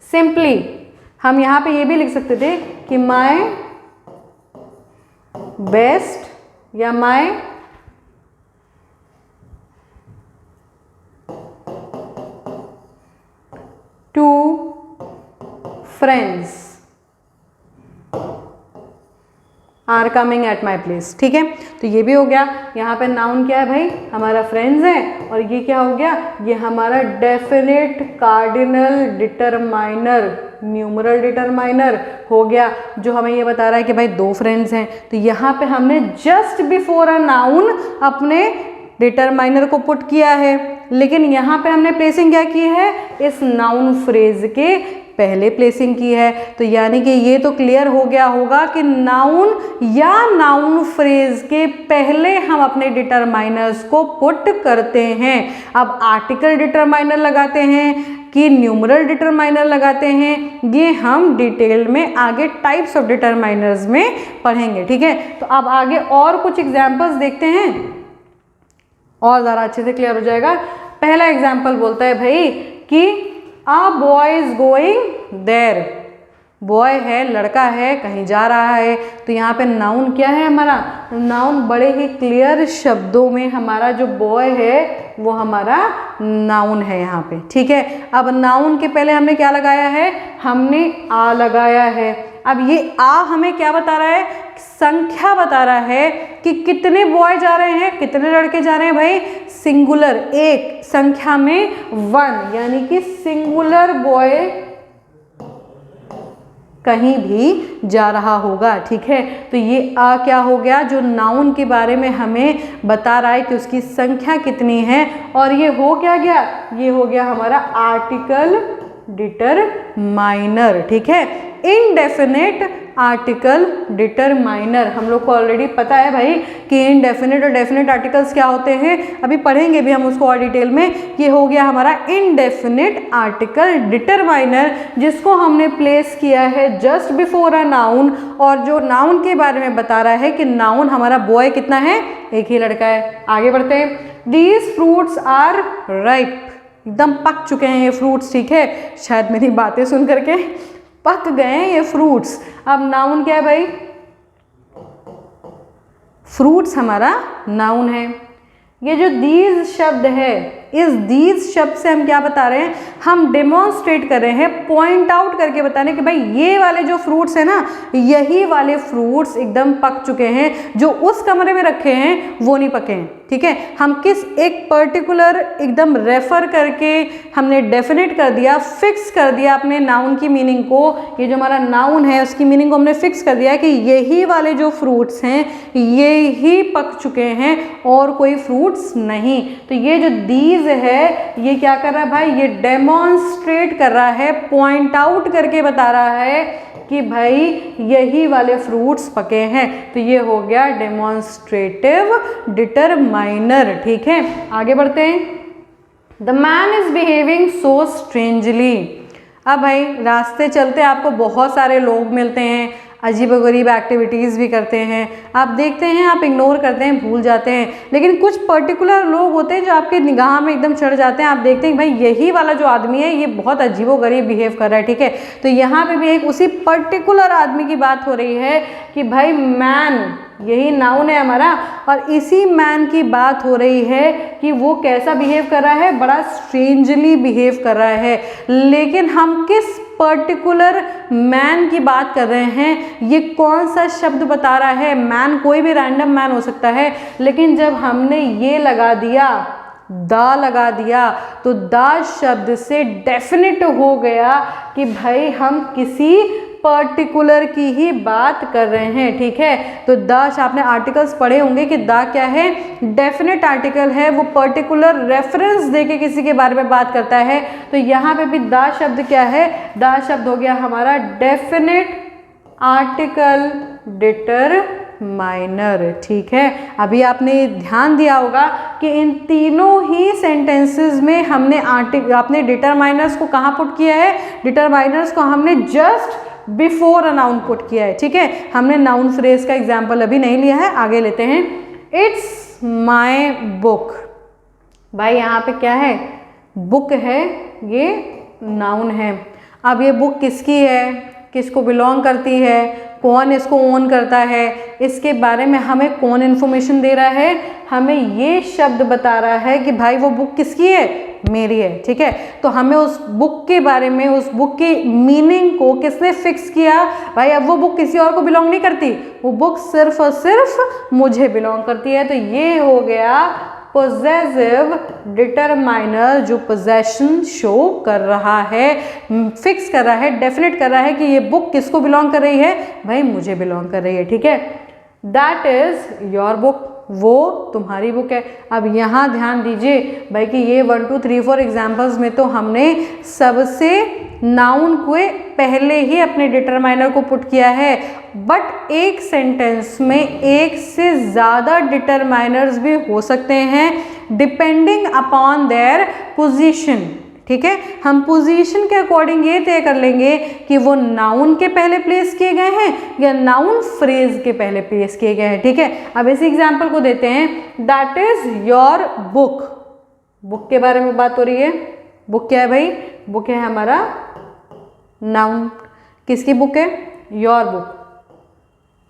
सिंपली, हम यहाँ पे ये भी लिख सकते थे कि माय बेस्ट या my two friends are coming at my place, ठीक है। तो ये भी हो गया। यहाँ पे नाउन क्या है भाई, हमारा फ्रेंड्स है, और ये क्या हो गया, ये हमारा definite cardinal determiner, numeral determiner हो गया, जो हमें ये बता रहा है कि भाई दो फ्रेंड्स हैं। तो यहाँ पे हमने जस्ट बिफोर अ नाउन अपने डिटरमाइनर को पुट किया है, लेकिन यहाँ पे हमने प्लेसिंग क्या की है, इस नाउन फ्रेज के पहले प्लेसिंग की है। तो यानी कि ये तो क्लियर हो गया होगा कि नाउन या नाउन फ्रेज के पहले हम अपने डिटरमाइनर्स को पुट करते हैं। अब आर्टिकल डिटरमाइनर लगाते हैं कि न्यूमरल डिटरमाइनर लगाते हैं, ये हम डिटेल में आगे टाइप्स ऑफ डिटरमाइनर्स में पढ़ेंगे, ठीक है। तो अब आगे और कुछ एग्जाम्पल्स देखते हैं और ज़रा अच्छे से क्लियर हो जाएगा। पहला एग्जाम्पल बोलता है भाई कि A boy is going there, boy है, लड़का है, कहीं जा रहा है। तो यहाँ पे नाउन क्या है हमारा, नाउन बड़े ही क्लियर शब्दों में हमारा जो बॉय है वो हमारा नाउन है यहाँ पे, ठीक है। अब नाउन के पहले हमने क्या लगाया है, हमने आ लगाया है। अब ये आ हमें क्या बता रहा है, संख्या बता रहा है कि कितने बॉय जा रहे हैं, कितने लड़के जा रहे हैं भाई, सिंगुलर, एक संख्या में 1, यानी कि सिंगुलर बॉय कहीं भी जा रहा होगा, ठीक है। तो ये आ क्या हो गया, जो नाउन के बारे में हमें बता रहा है कि उसकी संख्या कितनी है, और ये हो क्या गया, ये हो गया हमारा आर्टिकल डिटरमाइनर, ठीक है। इनडेफिनेट आर्टिकल डिटरमाइनर, हम लोग को ऑलरेडी पता है भाई कि इनडेफिनेट और डेफिनेट आर्टिकल्स क्या होते हैं, अभी पढ़ेंगे भी हम उसको और डिटेल में। ये हो गया हमारा इनडेफिनेट आर्टिकल डिटरमाइनर, जिसको हमने प्लेस किया है जस्ट बिफोर अ नाउन, और जो नाउन के बारे में बता रहा है कि नाउन हमारा बॉय कितना है, एक ही लड़का है। आगे बढ़ते हैं। दीज फ्रूट्स आर राइप, एकदम पक चुके हैं ये फ्रूट्स, ठीक है। शायद मेरी बातें सुन करके पक गए हैं ये फ्रूट्स। अब नाउन क्या है भाई, फ्रूट्स हमारा नाउन है। ये जो दीज शब्द है, इस दीज शब्द से हम क्या बता रहे हैं, हम डेमोन्स्ट्रेट कर रहे हैं, पॉइंट आउट करके बता रहे हैं कि भाई ये वाले जो फ्रूट्स है ना, यही वाले फ्रूट्स एकदम पक चुके हैं, जो उस कमरे में रखे हैं वो नहीं पके हैं, ठीक है। हम किस एक पर्टिकुलर एकदम रेफर करके हमने डेफिनेट कर दिया, फिक्स कर दिया अपने नाउन की मीनिंग को, ये जो हमारा नाउन है उसकी मीनिंग को हमने फिक्स कर दिया कि यही वाले जो फ्रूट्स हैं ये ही पक चुके हैं और कोई फ्रूट्स नहीं। तो ये जो दीज है ये क्या कर रहा है भाई, ये डेमोन्स्ट्रेट कर रहा है, पॉइंट आउट करके बता रहा है कि भाई यही वाले फ्रूट्स पके हैं। तो ये हो गया डेमोन्स्ट्रेटिव डिटरमाइनर, ठीक है। आगे बढ़ते हैं। The man is behaving so strangely. अब भाई रास्ते चलते आपको बहुत सारे लोग मिलते हैं, अजीबोगरीब एक्टिविटीज़ भी करते हैं, आप देखते हैं, आप इग्नोर करते हैं, भूल जाते हैं, लेकिन कुछ पर्टिकुलर लोग होते हैं जो आपके निगाह में एकदम चढ़ जाते हैं। आप देखते हैं भाई यही वाला जो आदमी है ये बहुत अजीबोगरीब बिहेव कर रहा है, ठीक है। तो यहाँ पे भी एक उसी पर्टिकुलर आदमी की बात हो रही है कि भाई मैन, यही नाउन है हमारा, और इसी मैन की बात हो रही है कि वो कैसा बिहेव कर रहा है, बड़ा स्ट्रेंजली बिहेव कर रहा है। लेकिन हम किस पर्टिकुलर मैन की बात कर रहे हैं, ये कौन सा शब्द बता रहा है, मैन कोई भी रैंडम मैन हो सकता है, लेकिन जब हमने ये लगा दिया, दा लगा दिया, तो दा शब्द से डेफिनेट हो गया कि भाई हम किसी पर्टिकुलर की ही बात कर रहे हैं, ठीक है। तो द, आपने आर्टिकल्स पढ़े होंगे कि द क्या है, डेफिनेट आर्टिकल है, वो पर्टिकुलर रेफरेंस देके किसी के बारे में बात करता है। तो यहाँ पे भी द शब्द क्या है, द शब्द हो गया हमारा डेफिनेट आर्टिकल डिटरमाइनर, ठीक है। अभी आपने ध्यान दिया होगा कि इन तीनों ही सेंटेंसेस में हमने आपने डिटरमाइनर्स को कहाँ पुट किया है, डिटरमाइनर्स को हमने just before a noun put किया है, ठीक है। हमने नाउन फ्रेज का एग्जाम्पल अभी नहीं लिया है, आगे लेते हैं। इट्स माई बुक, भाई यहाँ पे क्या है, बुक है, ये नाउन है। अब ये बुक किसकी है, किसको बिलोंग करती है, कौन इसको ओन करता है, इसके बारे में हमें कौन इन्फॉर्मेशन दे रहा है, हमें ये शब्द बता रहा है कि भाई वो बुक किसकी है, मेरी है, ठीक है। तो हमें उस बुक के बारे में, उस बुक की मीनिंग को किसने फिक्स किया भाई? अब वो बुक किसी और को बिलोंग नहीं करती, वो बुक सिर्फ और सिर्फ मुझे बिलोंग करती है। तो ये हो गया पोजेसिव डिटरमाइनर, जो पोजेशन शो कर रहा है, फिक्स कर रहा है, डेफिनेट कर रहा है कि ये बुक किसको बिलोंग कर रही है भाई? मुझे बिलोंग कर रही है, ठीक है। दैट इज योर बुक, वो तुम्हारी बुक है। अब यहाँ ध्यान दीजिए भाई कि ये 1 2 3 4 एग्जाम्पल्स में तो हमने सबसे नाउन को पहले ही अपने डिटरमाइनर को पुट किया है, बट एक सेंटेंस में एक से ज़्यादा डिटरमाइनर्स भी हो सकते हैं डिपेंडिंग अपॉन देयर पोजीशन, ठीक है। हम पोजीशन के अकॉर्डिंग ये तय कर लेंगे कि वो नाउन के पहले प्लेस किए गए हैं या नाउन फ्रेज के पहले प्लेस किए गए हैं, ठीक है। अब इसी एग्जाम्पल को देते हैं, that is your book. Book के बारे में बात हो रही है। बुक क्या है भाई? बुक है हमारा नाउन। किसकी बुक है? योर बुक,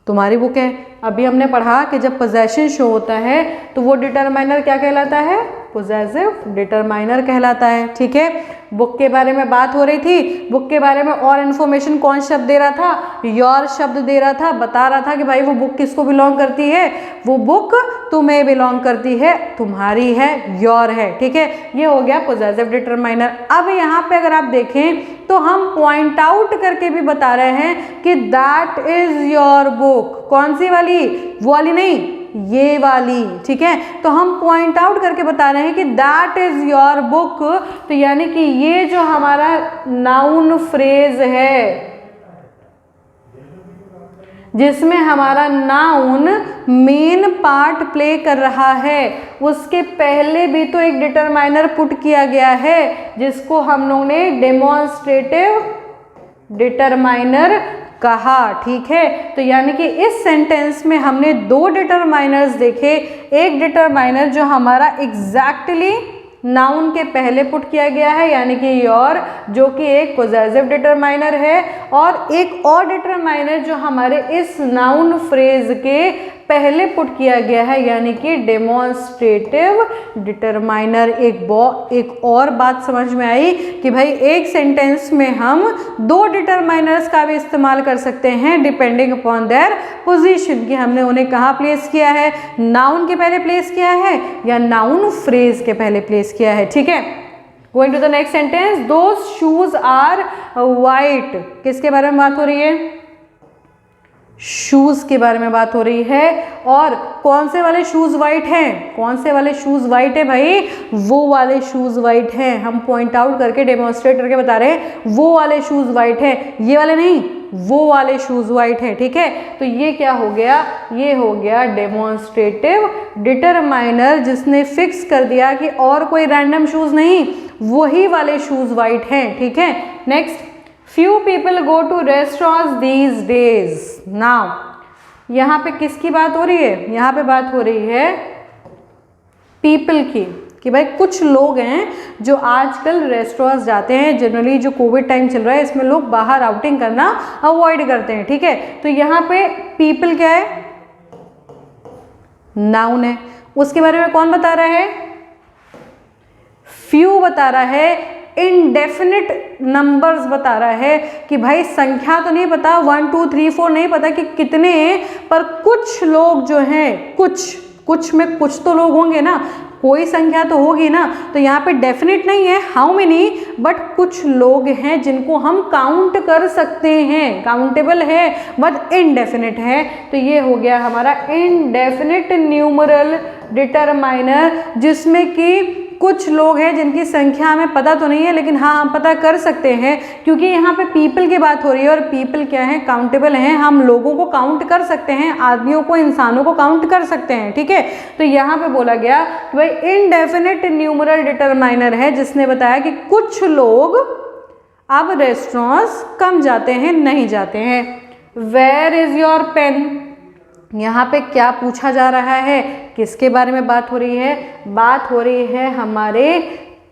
तुम्हारी बुक है। अभी हमने पढ़ा कि जब पोजेशन शो होता है तो वो डिटरमाइनर क्या कहलाता है? पोजेसिव डिटरमाइनर कहलाता है, ठीक है। बुक के बारे में बात हो रही थी। बुक के बारे में और इन्फॉर्मेशन कौन शब्द दे रहा था? योर शब्द दे रहा था, बता रहा था कि भाई वो बुक किसको बिलोंग करती है? वो बुक तुम्हें बिलोंग करती है, तुम्हारी है, योर है, ठीक है। ये हो गया पोजेसिव डिटरमाइनर। अब यहाँ पे अगर आप देखें तो हम पॉइंट आउट करके भी बता रहे हैं कि दैट इज योर बुक। कौन सी वाली? वो वाली नहीं, ये वाली, ठीक है। तो हम पॉइंट आउट करके बता रहे हैं कि दैट इज योर बुक। तो यानी कि ये जो हमारा नाउन फ्रेज है जिसमें हमारा नाउन मेन पार्ट प्ले कर रहा है, उसके पहले भी तो एक डिटरमाइनर पुट किया गया है जिसको हम लोग ने डेमोन्स्ट्रेटिव डिटरमाइनर कहा, ठीक है। तो यानी कि इस सेंटेंस में हमने दो डिटरमाइनर्स देखे। एक डिटरमाइनर जो हमारा एग्जैक्टली नाउन के पहले पुट किया गया है यानी कि योर, जो कि एक पोजेसिव डिटरमाइनर है, और एक और डिटरमाइनर जो हमारे इस नाउन फ्रेज के पहले पुट किया गया है यानी कि डेमोन्स्ट्रेटिव डिटरमाइनर। एक और बात समझ में आई कि भाई एक सेंटेंस में हम दो डिटरमाइनर्स का भी इस्तेमाल कर सकते हैं डिपेंडिंग अपॉन देयर पोजीशन, कि हमने उन्हें कहाँ प्लेस किया है? नाउन के पहले प्लेस किया है या नाउन फ्रेज के पहले प्लेस किया है, ठीक है। Going to the next sentence, those shoes are white. किसके बारे में बात हो रही है? शूज के बारे में बात हो रही है। और कौन से वाले शूज वाइट हैं? कौन से वाले शूज वाइट है भाई? वो वाले शूज वाइट हैं। हम पॉइंट आउट करके डेमोन्स्ट्रेट करके बता रहे हैं वो वाले शूज वाइट है, ये वाले नहीं, वो वाले शूज वाइट है, ठीक है। तो ये क्या हो गया? ये हो गया डेमोन्स्ट्रेटिव डिटरमाइनर, जिसने फिक्स कर दिया कि और कोई रैंडम शूज नहीं, वही वाले शूज वाइट हैं, ठीक है। Next, few people go to restaurants these days. Now, यहाँ पे किसकी बात हो रही है? यहाँ पे बात हो रही है people की, कि भाई कुछ लोग हैं जो आजकल रेस्टोरेंट्स जाते हैं। जनरली जो कोविड टाइम चल रहा है इसमें लोग बाहर आउटिंग करना अवॉइड करते हैं, ठीक है। तो यहाँ पे people क्या है? नाउन है। उसके बारे में कौन बता रहा है? few बता रहा है। इनडेफिनिट नंबर्स बता रहा है कि भाई संख्या तो नहीं पता, 1 2 3 4 नहीं पता कि कितने, पर कुछ लोग जो हैं, कुछ में कुछ तो लोग होंगे ना, कोई संख्या तो होगी ना। तो यहाँ पे डेफिनेट नहीं है हाउ मेनी, बट कुछ लोग हैं जिनको हम काउंट कर सकते हैं, काउंटेबल है बट इनडेफिनेट है। तो ये हो गया हमारा इनडेफिनिट न्यूमरल डिटरमाइनर, जिसमें कि कुछ लोग हैं जिनकी संख्या हमें पता तो नहीं है लेकिन हाँ हम पता कर सकते हैं, क्योंकि यहाँ पे पीपल की बात हो रही है और पीपल क्या है? काउंटेबल हैं। हम लोगों को काउंट कर सकते हैं, आदमियों को, इंसानों को काउंट कर सकते हैं, ठीक है। तो यहाँ पे बोला गया कि भाई इनडेफिनिट न्यूमरल डिटरमाइनर है जिसने बताया कि कुछ लोग अब रेस्टोरेंट्स कम जाते हैं, नहीं जाते हैं। Where is your pen? यहाँ पे क्या पूछा जा रहा है? किसके बारे में बात हो रही है? बात हो रही है हमारे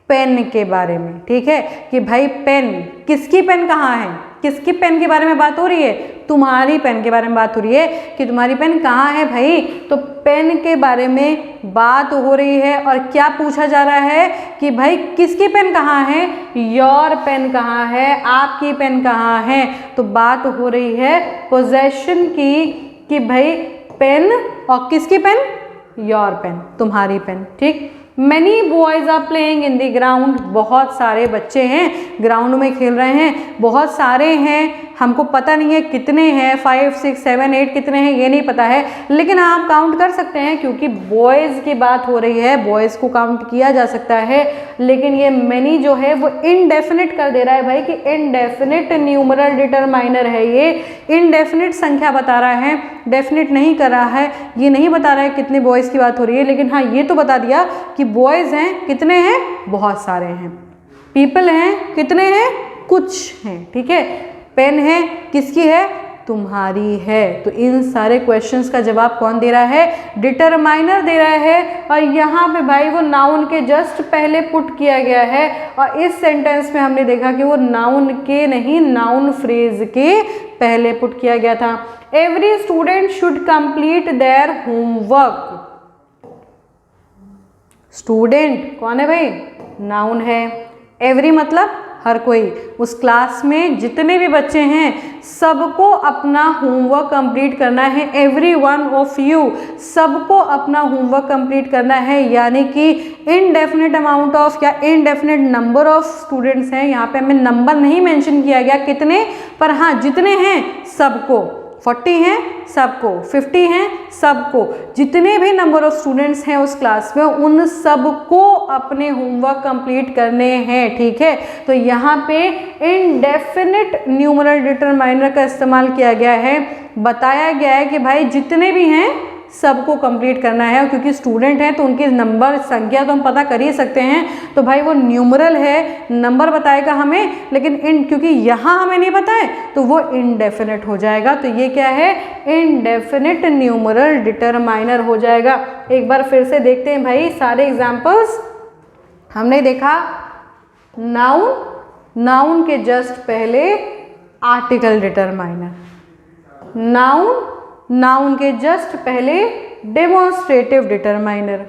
पेन के बारे में, ठीक है। कि भाई पेन, किसकी पेन कहाँ है? किसकी पेन के बारे में बात हो रही है? तुम्हारी पेन के बारे में बात हो रही है कि तुम्हारी पेन कहाँ है भाई। तो पेन के बारे में बात हो रही है और क्या पूछा जा रहा है कि भाई किसकी पेन कहाँ है, योर पेन कहाँ है, आपकी पेन कहाँ है। तो बात हो रही है पोजेशन की कि भाई पेन, और किसकी पेन, योर पेन, तुम्हारी पेन। ठीक। Many boys are playing in the ground, बहुत सारे बच्चे हैं ग्राउंड में खेल रहे हैं, बहुत सारे हैं, हमको पता नहीं है कितने हैं, 5 6 7 8 कितने हैं ये नहीं पता है, लेकिन आप काउंट कर सकते हैं क्योंकि बॉयज़ की बात हो रही है, बॉयज़ को काउंट किया जा सकता है। लेकिन ये मैनी जो है वो इनडेफिनिट कर दे रहा है भाई कि इनडेफिनिट न्यूमरल डिटरमाइनर है, ये इनडेफिनिट संख्या बता रहा है, डेफिनिट नहीं कर रहा है, ये नहीं बता रहा है कितने बॉयज़ की बात हो रही है, लेकिन हाँ ये तो बता दिया कि बॉयज़ हैं, कितने हैं, बहुत सारे हैं, पीपल हैं, कितने हैं, कुछ हैं। ठीक है। पेन है, किसकी है, तुम्हारी है। तो इन सारे क्वेश्चंस का जवाब कौन दे रहा है, डिटरमाइनर दे रहा है। और यहाँ पे भाई वो नाउन के जस्ट पहले पुट किया गया है, और इस सेंटेंस में हमने देखा कि वो नाउन के नहीं, नाउन फ्रेज के पहले पुट किया गया था। Every student should complete their homework. Student कौन है भाई, नाउन है। एवरी मतलब हर कोई, उस क्लास में जितने भी बच्चे हैं सबको अपना होमवर्क कंप्लीट करना है। एवरी वन ऑफ यू, सबको अपना होमवर्क कंप्लीट करना है, यानी कि इनडेफिनिट अमाउंट ऑफ या इनडेफिनिट नंबर ऑफ स्टूडेंट्स हैं। यहाँ पे हमें नंबर नहीं मेंशन किया गया कितने, पर हाँ जितने हैं सबको, 40 हैं सबको, 50 हैं सबको, जितने भी नंबर ऑफ स्टूडेंट्स हैं उस क्लास में उन सबको अपने होमवर्क कंप्लीट करने हैं। ठीक है। तो यहाँ पे इनडेफिनिट न्यूमरल डिटरमाइनर का इस्तेमाल किया गया है, बताया गया है कि भाई जितने भी हैं सबको कंप्लीट करना है। और क्योंकि स्टूडेंट हैं तो उनकी नंबर संख्या तो हम पता कर ही सकते हैं, तो भाई वो न्यूमरल है, नंबर बताएगा हमें, लेकिन क्योंकि यहाँ हमें नहीं पता है तो वो इनडेफिनिट हो जाएगा। तो ये क्या है, इनडेफिनिट न्यूमरल डिटरमाइनर हो जाएगा। एक बार फिर से देखते हैं भाई सारे एग्जाम्पल्स। हमने देखा नाउन, नाउन के जस्ट पहले आर्टिकल डिटरमाइनर, नाउन, नाउन के जस्ट पहले डेमोन्स्ट्रेटिव डिटरमाइनर,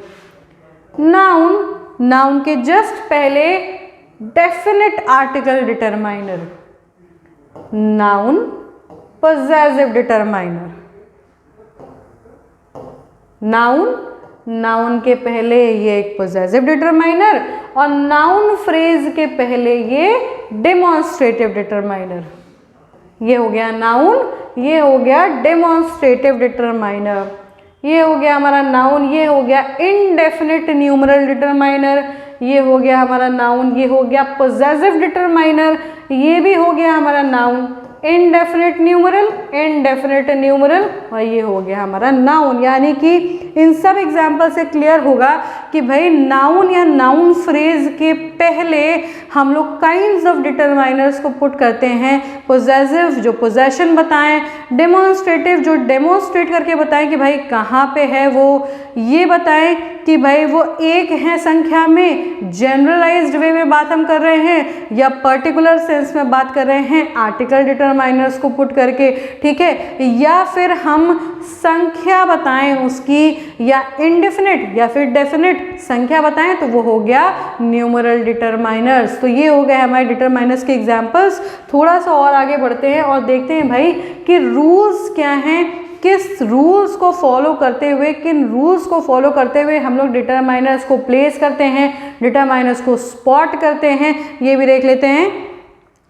नाउन, नाउन के जस्ट पहले definite article determiner, noun possessive determiner, noun, noun के पहले ये एक पोजेसिव डिटरमाइनर, और नाउन फ्रेज के पहले ये डेमोन्स्ट्रेटिव डिटरमाइनर। ये हो गया नाउन, ये हो गया डेमोन्स्ट्रेटिव डिटरमाइनर, ये हो गया हमारा नाउन, ये हो गया इनडेफिनिट न्यूमरल डिटरमाइनर, ये हो गया हमारा नाउन, ये हो गया पोजेसिव डिटरमाइनर, ये भी हो गया हमारा noun, indefinite numeral, indefinite numeral, और ये हो गया हमारा नाउन। यानी कि इन सब एग्जाम्पल से क्लियर होगा कि भाई नाउन या नाउन फ्रेज के पहले हम लोग काइंड्स ऑफ डिटरमाइनर्स को पुट करते हैं। पोजेसिव जो पोजेशन बताएं, डेमोन्स्ट्रेटिव जो डेमोन्स्ट्रेट करके बताएं कि भाई कहाँ पे है वो, ये बताएं कि भाई वो एक है संख्या में, जनरलाइज्ड वे में बात हम कर रहे हैं या पर्टिकुलर सेंस में बात कर रहे हैं आर्टिकल डिटरमाइनर्स को पुट करके। ठीक है। या फिर हम संख्या बताएं उसकी, या इनडेफिनिट या फिर डेफिनिट संख्या बताएं, तो वो हो गया न्यूमरल डिटरमाइनर्स। तो ये हो गए हमारे डिटरमाइनर्स के एग्जाम्पल्स। थोड़ा सा और आगे बढ़ते हैं और देखते हैं भाई कि रूल्स क्या हैं, किस रूल्स को फॉलो करते हुए, किन रूल्स को फॉलो करते हुए हम लोग डिटरमाइनर्स को प्लेस करते हैं, डिटरमाइनर्स को स्पॉट करते हैं, ये भी देख लेते हैं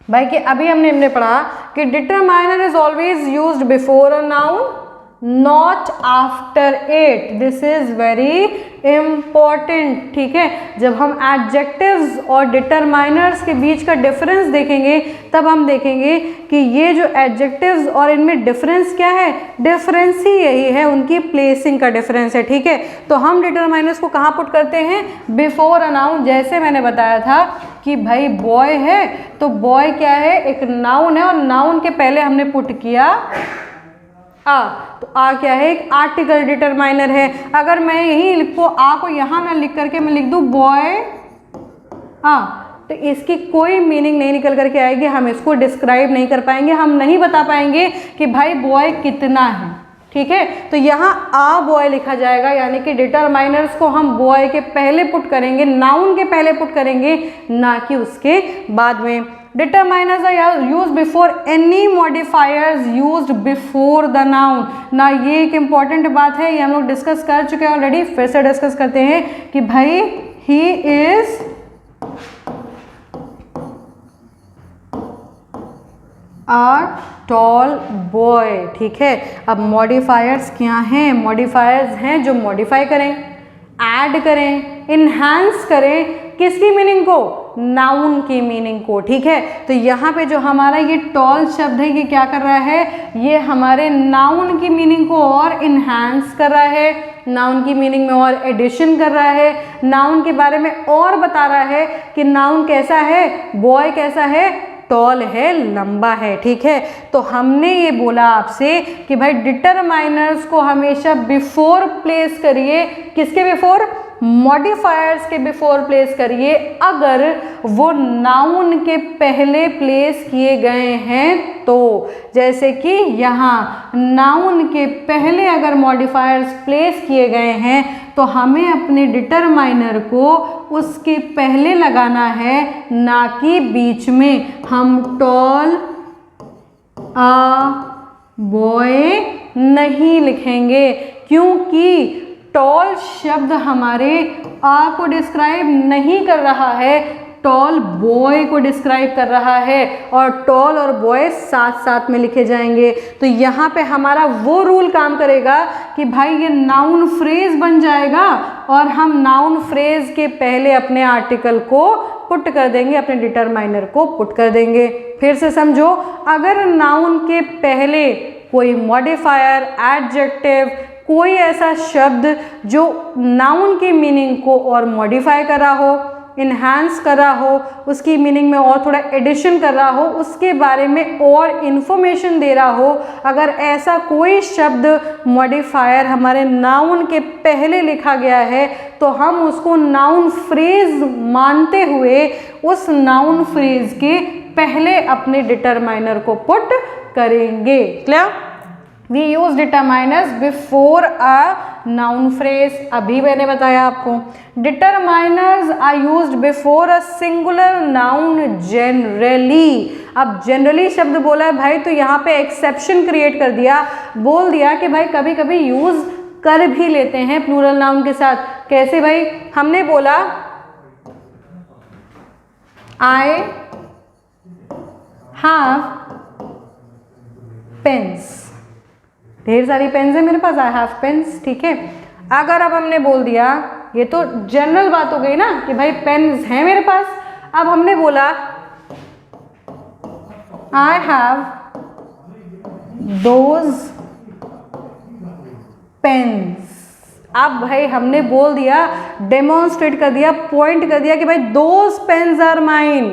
भाई। कि अभी हमने पढ़ा कि determiner is always used before a noun, not after it. This is very important. ठीक है। जब हम एडजेक्टिव्स और डिटरमाइनर्स के बीच का डिफरेंस देखेंगे तब हम देखेंगे कि ये जो एडजेक्टिव्स और इनमें डिफरेंस क्या है, डिफरेंस ही यही है, उनकी प्लेसिंग का डिफरेंस है। ठीक है। तो हम डिटरमाइनर्स को कहाँ पुट करते हैं, बिफोर अ नाउन। जैसे मैंने बताया था कि भाई बॉय है तो बॉय क्या है, एक नाउन है, और नाउन के पहले हमने पुट किया आ, तो आ क्या है, एक आर्टिकल डिटरमाइनर है। अगर मैं यही लिखूँ, आ को यहाँ ना लिख करके मैं लिख दूँ बॉय आ, तो इसकी कोई मीनिंग नहीं निकल करके आएगी, हम इसको डिस्क्राइब नहीं कर पाएंगे, हम नहीं बता पाएंगे कि भाई बॉय कितना है, ठीक है। तो यहाँ आ बॉय लिखा जाएगा, यानी कि डिटरमाइनर्स को हम बॉय के पहले पुट करेंगे, नाउन के पहले पुट करेंगे, ना कि उसके बाद में। Determiners are used before any modifiers used before the noun. ना ये एक इम्पॉर्टेंट बात है, ये हम लोग डिस्कस कर चुके हैं ऑलरेडी, फिर से डिस्कस करते हैं कि भाई he is a tall boy, ठीक है। अब मॉडिफायर्स क्या हैं? मॉडिफायर्स हैं जो मॉडिफाई करें, ऐड करें, इन्हांस करें, किसकी मीनिंग को? नाउन की मीनिंग को, ठीक है। तो यहाँ पे जो हमारा ये टॉल शब्द है ये क्या कर रहा है? ये हमारे नाउन की मीनिंग को और इन्हांस कर रहा है, नाउन की मीनिंग में और एडिशन कर रहा है, नाउन के बारे में और बता रहा है कि नाउन कैसा है, बॉय कैसा है, टॉल है, लंबा है, ठीक है। तो हमने ये बोला आपसे कि भाई डिटरमाइनर्स को हमेशा बिफोर प्लेस करिए, किसके बिफोर? मॉडिफायर्स के बिफोर प्लेस करिए अगर वो नाउन के पहले प्लेस किए गए हैं तो। जैसे कि यहाँ नाउन के पहले अगर मॉडिफायर्स प्लेस किए गए हैं तो हमें अपने डिटरमाइनर को उसके पहले लगाना है, ना कि बीच में। हम टॉल अ बॉय नहीं लिखेंगे, क्योंकि टॉल शब्द हमारे आ को डिस्क्राइब नहीं कर रहा है, टॉल बॉय को डिस्क्राइब कर रहा है, और टॉल और बॉय साथ साथ में लिखे जाएंगे। तो यहाँ पे हमारा वो रूल काम करेगा कि भाई ये नाउन फ्रेज बन जाएगा और हम नाउन फ्रेज के पहले अपने आर्टिकल को पुट कर देंगे, अपने डिटरमाइनर को पुट कर देंगे। फिर से समझो, अगर नाउन के पहले कोई मॉडिफायर, एडजेक्टिव, कोई ऐसा शब्द जो नाउन की मीनिंग को और मॉडिफाई कर रहा हो, इन्हांस कर रहा हो, उसकी मीनिंग में और थोड़ा एडिशन कर रहा हो, उसके बारे में और इन्फॉर्मेशन दे रहा हो, अगर ऐसा कोई शब्द मॉडिफायर हमारे नाउन के पहले लिखा गया है तो हम उसको नाउन फ्रेज मानते हुए उस नाउन फ्रेज के पहले अपने डिटरमाइनर को पुट करेंगे। Clear? We use determiners before a noun phrase. अभी मैंने बताया आपको determiners are used before a singular noun generally. अब generally शब्द बोला है भाई, तो यहाँ पे एक्सेप्शन क्रिएट कर दिया, बोल दिया कि भाई कभी कभी यूज कर भी लेते हैं प्लूरल नाउन के साथ। कैसे भाई? हमने बोला I have pens, ढेर सारी पेन्स है मेरे पास, आई हैव पेन्स, ठीक है। अगर अब हमने बोल दिया, ये तो जनरल बात हो गई ना कि भाई पेन्स हैं मेरे पास, अब हमने बोला आई हैव दोज पेन्स। अब भाई हमने बोल दिया, डेमोन्स्ट्रेट कर दिया, पॉइंट कर दिया कि भाई दोज पेन्स आर माइन,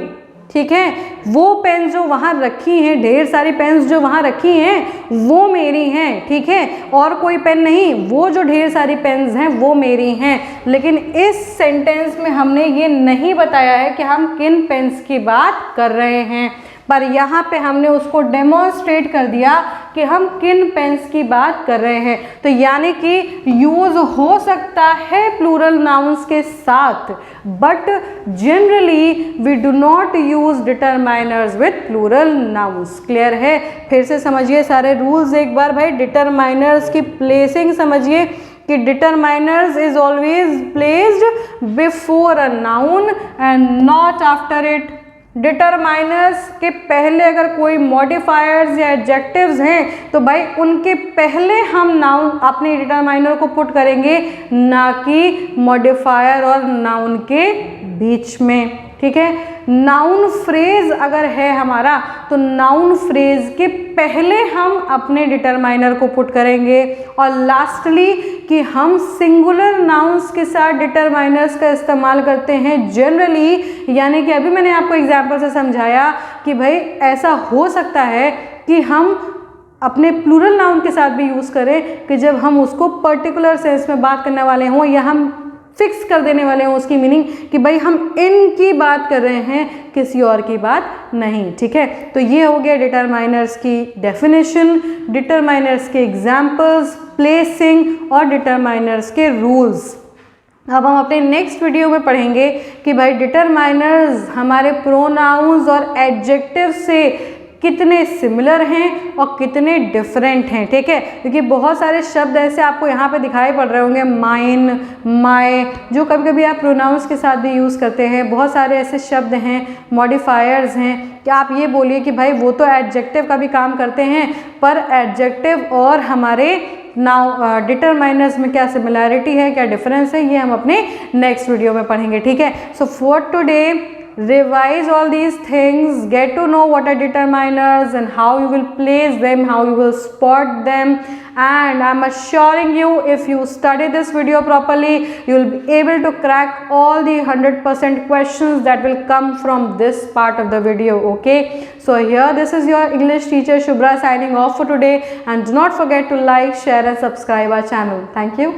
ठीक है। वो पेन जो वहाँ रखी हैं, ढेर सारी पेन्स जो वहाँ रखी हैं वो मेरी हैं, ठीक है, और कोई पेन नहीं, वो जो ढेर सारी पेन्स हैं वो मेरी हैं। लेकिन इस सेंटेंस में हमने ये नहीं बताया है कि हम किन पेन्स की बात कर रहे हैं, पर यहाँ पे हमने उसको डेमोन्स्ट्रेट कर दिया कि हम किन पेन्स की बात कर रहे हैं। तो यानी कि यूज हो सकता है प्लूरल नाउन्स के साथ, but generally we do not use determiners with plural nouns. Clear है? फिर से समझिए सारे रूल्स एक बार भाई। डिटरमाइनर्स की प्लेसिंग समझिए कि determiners is always placed before a noun and not after it. Determiners के पहले अगर कोई मॉडिफायर्स या एडजेक्टिव्स हैं तो भाई उनके पहले हम नाउन अपने डिटरमाइनर को पुट करेंगे, ना कि मॉडिफायर और नाउन के बीच में, ठीक है। नाउन फ्रेज अगर है हमारा तो नाउन फ्रेज के पहले हम अपने डिटरमाइनर को पुट करेंगे। और लास्टली कि हम सिंगुलर नाउन्स के साथ डिटरमाइनर्स का इस्तेमाल करते हैं जनरली, यानी कि अभी मैंने आपको एग्जांपल से समझाया कि भाई ऐसा हो सकता है कि हम अपने प्लूरल नाउन के साथ भी यूज़ करें कि जब हम उसको पर्टिकुलर सेंस में बात करने वाले हों, या हम फिक्स कर देने वाले हैं उसकी मीनिंग कि भाई हम इनकी बात कर रहे हैं, किसी और की बात नहीं, ठीक है। तो ये हो गया डिटरमाइनर्स की डेफिनेशन, डिटरमाइनर्स के एग्जाम्पल्स, प्लेसिंग और डिटरमाइनर्स के रूल्स। अब हम अपने नेक्स्ट वीडियो में पढ़ेंगे कि भाई डिटरमाइनर्स हमारे प्रोनाउंस और एडजेक्टिव से कितने सिमिलर हैं और कितने डिफरेंट हैं, ठीक है। क्योंकि बहुत सारे शब्द ऐसे आपको यहाँ पे दिखाई पड़ रहे होंगे, माइन, माय, जो कभी कभी आप प्रोनाउंस के साथ भी यूज़ करते हैं। बहुत सारे ऐसे शब्द हैं, मॉडिफायर्स हैं कि आप ये बोलिए कि भाई वो तो एडजेक्टिव का भी काम करते हैं, पर एडजेक्टिव और हमारे नाउ डिटरमाइनर्स में क्या सिमिलैरिटी है, क्या डिफरेंस है, ये हम अपने नेक्स्ट वीडियो में पढ़ेंगे, ठीक है। So for today revise all these things, get to know what are determiners and how you will place them, how you will spot them, and I'm assuring you if you study this video properly you will be able to crack all the 100% questions that will come from this part of the video, okay. So here this is your English teacher Shubhra signing off for today, and do not forget to like, share and subscribe our channel. Thank you.